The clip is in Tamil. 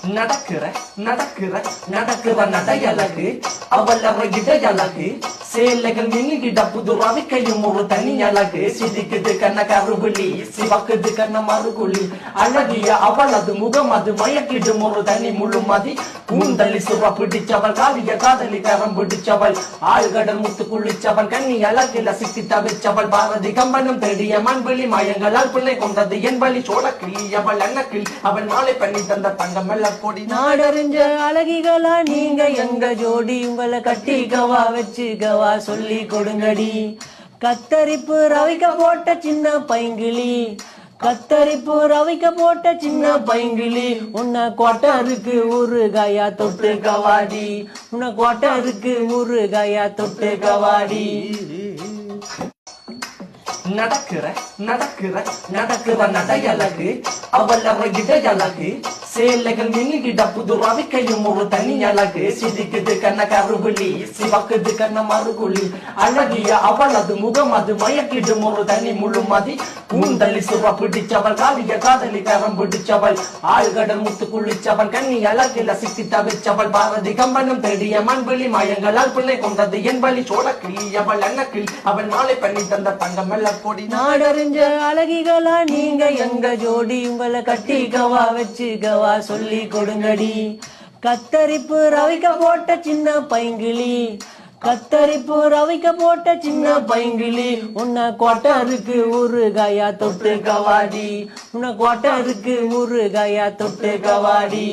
நடக்கிற நடக்கிற நடக்கிற நடையழகு அவளற இடையழகு சேலைகள் மின்னிட புது ரவிக்கையும் ஒரு தனி அழகு சிரிக்குது கண்ண கருவிழி சிவக்குது கண்ண மறுகுழி அழகிய அவளது முகம் அது மயக்கிடும் ஒரு தனி முழுமதி கூந்தலி சுவ பிடிச்சவள் காவிய காதலி கரம் பிடிச்சவள் ஆழ்கடல் முத்து குளிச்சவள் கண்ணி அழகில சிக்கி தவிச்சவள் பாரதி கம்பனும் தேடிய மண்வெளி மாயங்களால் பிள்ளை கொண்டது என் வழி சோழக்கிளி அவள் அண்ணக்கிள் அவள் மாலை பண்ணி தந்த தங்கம் எல்லாம் கொடி நாடறிஞ்ச அழகிகளா நீங்க எங்க ஜோடி உங்களை கட்டிக்கவா வச்சுக்கவா சொல்லி கொடுங்கடி கத்தரிப்பு ரவிக்க போட்ட சின்ன பைங்கிளி கத்தரிப்பு ரவிக்க போட்ட சின்ன பைங்கிளி உன்னை கோட்டருக்கு ஊறுகாயா தொட்டு கவாடி உன்னை கோட்டருக்கு ஊறுகாயா தொட்டு கவாடி நடக்கிற நடக்கிற நடக்கிற நடையழகு அவளற இடையழகு சேலைகள் மின்னிட புது ரவிக்கையும் ஒரு தனி அழகு சிரிக்குது கண்ண கருவிழி சிவக்குது கண்ண மறுகுழி அழகிய அவளது முகம் அது மயக்கிடும் ஒரு தனி முழுமதி கூந்தலி சுவ பிடிச்சவள் காவிய காதலி கரம் பிடிச்சவள் ஆழ்கடல் முத்து குளிச்சவள் கண்ணி அழகில சிக்கி தவிச்சவள் பாரதி கம்பனும் தேடிய மண்வெளி மாயங்களால் பிள்ளை கொண்டது என் வழி சோழக்கிளி அவள் அண்ணக்கிள் அவள் மாலை பண்ணி தந்த தங்கம் எல்லாம் கொடி நாடறிஞ்ச அழகிகளா நீங்க எங்க ஜோடி உங்களை கட்டிக்கவா வச்சுக்கவா சொல்லி கொடுங்கடி கத்தரிப்பு ரவிக்க போட்ட சின்ன பைங்கிளி கத்தரிப்பு ரவிக்க போட்ட சின்ன பைங்கிளி உன்னை கோட்டருக்கு ஊறுகாயா தொட்டு கவாடி உன்னை கோட்டருக்கு ஊறுகாயா தொட்டு கவாடி